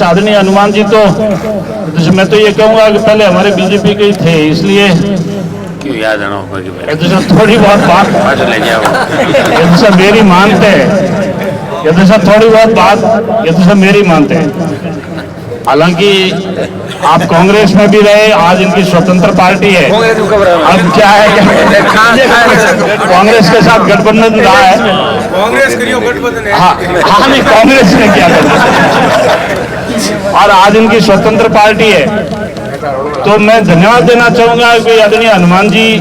आदरणीय हनुमान जी तो मैं तो ये कहूंगा कि पहले हमारे बीजेपी के ही थे, इसलिए क्यों याद आना होगा थोड़ी बहुत बात ये सब मेरी मानते हैं, ये तो सब थोड़ी बहुत बात ये तो सब मेरी मानते हैं। हालांकि आप कांग्रेस में भी रहे, आज इनकी स्वतंत्र पार्टी है। अब क्या है, कांग्रेस के साथ गठबंधन रहा है, गठबंधन हाँ नहीं, कांग्रेस ने किया गठबंधन और आज इनकी स्वतंत्र पार्टी है। तो मैं धन्यवाद देना चाहूंगा कि आदरणीय हनुमान जी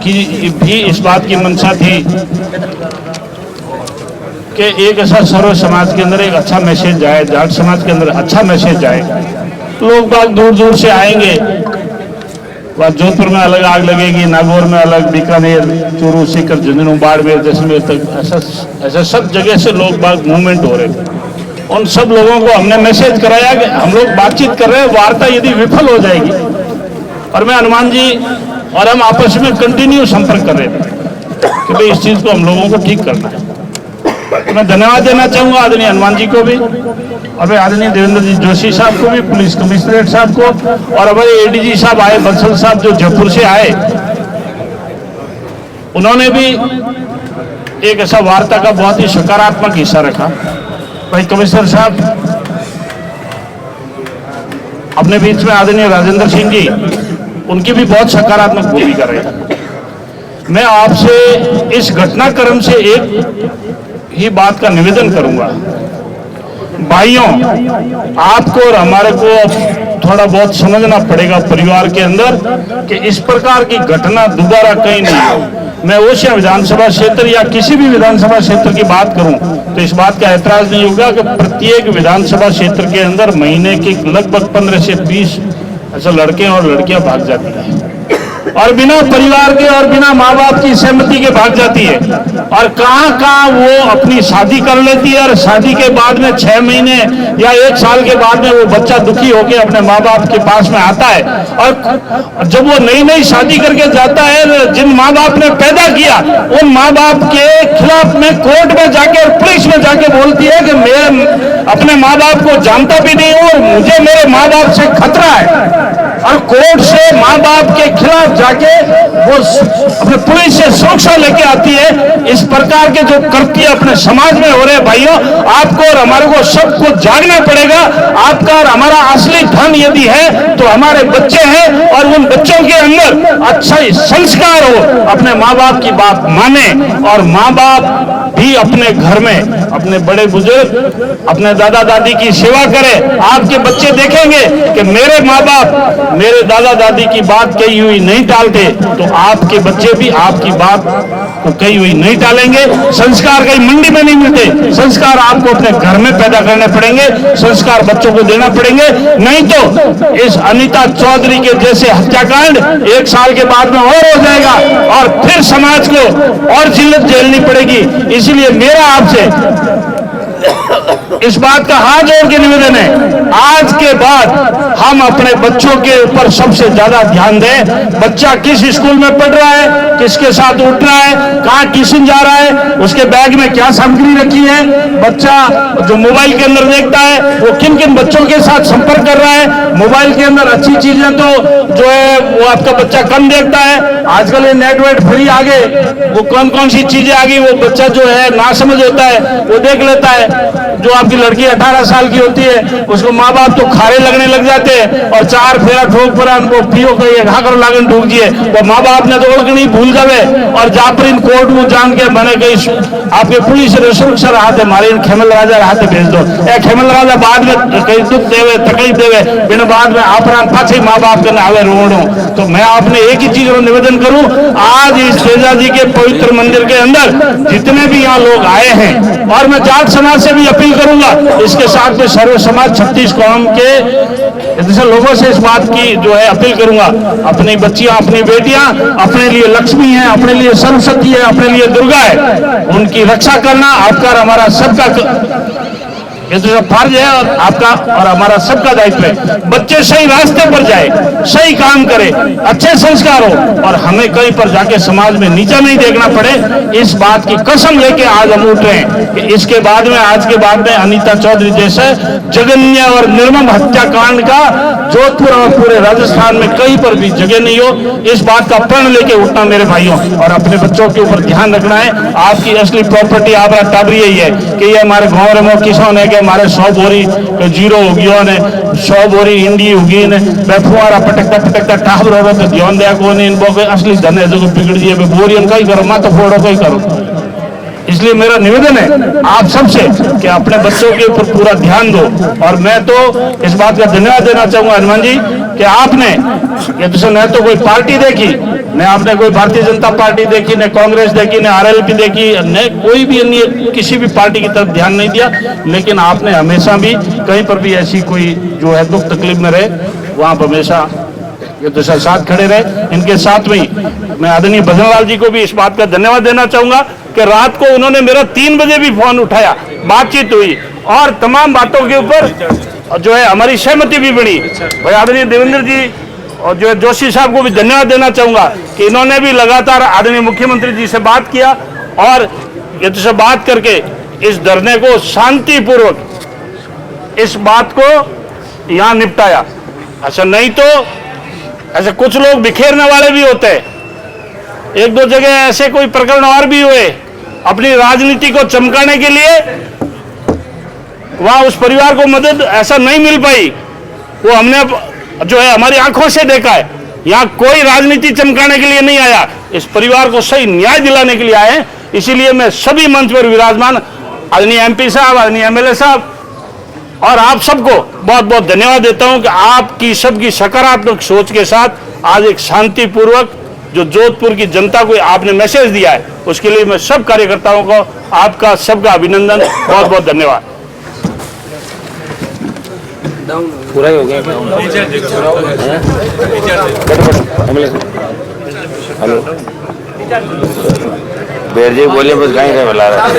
की भी इस बात की मंशा थी कि एक ऐसा सर्व समाज के अंदर एक अच्छा मैसेज जाए, जाट समाज के अंदर अच्छा मैसेज जाए। लोग बाग दूर दूर से आएंगे, वह जोधपुर में अलग आग लगेगी, नागौर में अलग, बीकानेर, चूरू, सीकर, झुंझुनू, बाड़मेर, जैसलमेर तक ऐसा सब जगह से लोग बाग मूवमेंट हो रहे थे। उन सब लोगों को हमने मैसेज कराया कि हम लोग बातचीत कर रहे हैं, वार्ता यदि विफल हो जाएगी, और मैं हनुमान जी और हम आपस में कंटिन्यू संपर्क कर रहे थे कि भाई इस चीज को हम लोगों को ठीक करना है। तो मैं धन्यवाद देना चाहूंगा आदरणीय हनुमान जी को भी, और मैं आदरणीय देवेंद्र जी जोशी साहब को भी, पुलिस कमिश्नरेट साहब को, और हमारे एडीजी साहब आए, बंसल साहब जो जयपुर से आए, उन्होंने भी एक ऐसा वार्ता का बहुत ही सकारात्मक हिस्सा रखा। भाई कमिश्नर साहब, अपने बीच में आदरणीय राजेंद्र सिंह जी, उनकी भी बहुत सकारात्मक भूमिका रही। मैं आपसे इस घटनाक्रम से एक ही बात का निवेदन करूंगा, भाइयों, आपको और हमारे को थोड़ा बहुत समझना पड़ेगा परिवार के अंदर कि इस प्रकार की घटना दोबारा कहीं नहीं हो। मैं ओसियां विधानसभा क्षेत्र या किसी भी विधानसभा क्षेत्र की बात करूं तो इस बात का ऐतराज नहीं होगा कि प्रत्येक विधानसभा क्षेत्र के अंदर महीने के लगभग 15 से 20 ऐसे लड़के और लड़कियां भाग जाती हैं, और बिना परिवार के और बिना माँ बाप की सहमति के भाग जाती है, और कहां वो अपनी शादी कर लेती है, और शादी के बाद में 6 महीने या 1 साल के बाद में वो बच्चा दुखी होकर अपने माँ बाप के पास में आता है, और जब वो नई नई शादी करके जाता है, जिन माँ बाप ने पैदा किया उन माँ बाप के खिलाफ में कोर्ट में जाके और पुलिस में जाके बोलती है कि मैं अपने माँ बाप को जानता भी नहीं हूं और मुझे मेरे माँ बाप से खतरा है, और कोर्ट से माँ बाप के खिलाफ जाके वो अपने पुलिस से सुरक्षा लेके आती है। इस प्रकार के जो कृत्य अपने समाज में हो रहे हैं भाइयों, आपको और हमारे को सबको जागना पड़ेगा। आपका और हमारा असली धन यदि है तो हमारे बच्चे हैं, और उन बच्चों के अंदर अच्छा संस्कार हो, अपने माँ बाप की बात माने, और माँ बाप भी अपने घर में अपने बड़े बुजुर्ग, अपने दादा दादी की सेवा करें। आपके बच्चे देखेंगे कि मेरे माँ बाप मेरे दादा दादी की बात कही हुई नहीं टालते, तो आपके बच्चे भी आपकी बात को कही हुई नहीं टालेंगे। संस्कार कहीं मंडी में नहीं मिलते, संस्कार आपको अपने घर में पैदा करने पड़ेंगे, संस्कार बच्चों को देना पड़ेंगे। नहीं तो इस अनीता चौधरी के जैसे हत्याकांड 1 साल के बाद में और हो जाएगा, और फिर समाज को और जिल्लत झेलनी पड़ेगी। इसीलिए मेरा आपसे इस बात का हाथ जोड़ के निवेदन है, आज के बाद हम अपने बच्चों के ऊपर सबसे ज्यादा ध्यान दें। बच्चा किस स्कूल में पढ़ रहा है, किसके साथ उठ रहा है, कहाँ ट्यूशन जा रहा है, उसके बैग में क्या सामग्री रखी है, बच्चा जो मोबाइल के अंदर देखता है वो किन किन बच्चों के साथ संपर्क कर रहा है। मोबाइल के अंदर अच्छी चीजें तो जो है वो आपका बच्चा कम देखता है। आजकल ये नेट वेट फ्री आ गए, वो कौन कौन सी चीजें आ गई, वो बच्चा जो है ना समझ होता है वो देख लेता है। जो आपकी लड़की 18 साल की होती है, उसको माँ बाप तो खारे लगने लग जाते हैं, और 4 फेरा ठोक पर वो पियो कहिए घाकर लागन ठोक दिए, वो माँ बाप ने तो नहीं भूल जावे, और जापरीन कोर्ट में जान के बने गई आपके पुलिस सुरक्षा रहा मारे खेमल राजा हाथे भेज दो। खेमल राजा बाद में कहीं दुख देवे, तकलीफ देवे, बिना बाद में अपराध पाछे माँ बाप के आवे रोड़ो। तो मैं आपने एक ही चीज निवेदन करूं, आज इस तेजा जी के पवित्र मंदिर के अंदर जितने भी यहाँ लोग आए हैं, और मैं जाट समाज से भी अपील करूंगा, इसके साथ में सर्व समाज 36 कौम के जैसे लोगों से इस बात की जो है अपील करूंगा, अपनी बच्चियां, अपनी बेटियां अपने लिए लक्ष्मी हैं, अपने लिए सरस्वती है, अपने लिए दुर्गा है, उनकी रक्षा करना आपका और हमारा सबका ये तो सब फर्ज है और आपका और हमारा सबका दायित्व है। बच्चे सही रास्ते पर जाए, सही काम करे, अच्छे संस्कार हो और हमें कहीं पर जाके समाज में नीचा नहीं देखना पड़े, इस बात की कसम लेके आज हम उठ रहे हैं कि इसके बाद में, आज के बाद में अनीता चौधरी जैसे जघन्य और निर्मम हत्याकांड का जोधपुर और पूरे राजस्थान में कहीं पर भी जगह नहीं हो। इस बात का प्रण लेके उठना मेरे भाइयों, और अपने बच्चों के ऊपर ध्यान रखना है। आपकी असली प्रॉपर्टी आप टाबरी यही है कि ये हमारे गाँव में किसान है कि हमारे 100 बोरी जीरो होगी ने 100 बोरी हिंदी होगी ने फुआरा पटकता पटकता टाबर होगा तो ध्यान दिया को नहीं, इनको असली धन है जो बिगड़ जाए बोरी कहीं करो मा तो फोड़ो कहीं करो। इसलिए मेरा निवेदन है आप सबसे कि अपने बच्चों के ऊपर पूरा ध्यान दो। और मैं तो इस बात का धन्यवाद देना चाहूंगा हनुमान जी कि आपने ये तो न तो कोई पार्टी देखी, न आपने कोई भारतीय जनता पार्टी देखी, न कांग्रेस देखी, न आरएलपी देखी, न कोई भी अन्य किसी भी पार्टी की तरफ ध्यान नहीं दिया, लेकिन आपने हमेशा भी कहीं पर भी ऐसी कोई जो है दुख तकलीफ में रहे वहां पर हमेशा ये तो साथ खड़े रहे। इनके साथ में मैं आदरणीय भजनलाल जी को भी इस बात का धन्यवाद देना चाहूंगा कि रात को उन्होंने मेरा 3 बजे भी फोन उठाया, बातचीत हुई और तमाम बातों के ऊपर जो है हमारी सहमति भी बनी। भाई आदरणीय देवेंद्र जी और जो है जोशी साहब को भी धन्यवाद देना चाहूंगा कि इन्होंने भी लगातार आदरणीय मुख्यमंत्री जी से बात किया और ये तो से बात करके इस धरने को शांतिपूर्वक इस बात को यहां निपटाया। अच्छा नहीं तो ऐसे कुछ लोग बिखेरने वाले भी होते हैं, एक दो जगह ऐसे कोई प्रकरण और भी हुए अपनी राजनीति को चमकाने के लिए, वहां उस परिवार को मदद ऐसा नहीं मिल पाई, वो हमने जो है हमारी आंखों से देखा है। यहाँ कोई राजनीति चमकाने के लिए नहीं आया, इस परिवार को सही न्याय दिलाने के लिए आए। इसीलिए मैं सभी मंच पर विराजमान आदरणीय एमपी साहब, आदरणीय एमएलए साहब और आप सबको बहुत बहुत धन्यवाद देता हूं कि आपकी सबकी सकारात्मक सोच के साथ आज एक शांतिपूर्वक जो जोधपुर की जनता को आपने मैसेज दिया है, उसके लिए मैं सब कार्यकर्ताओं को आपका सबका अभिनंदन, बहुत बहुत धन्यवाद। पूरा ही हो गया हेलो बैठ जी बोलिए, बस कहीं से बुला रहा है।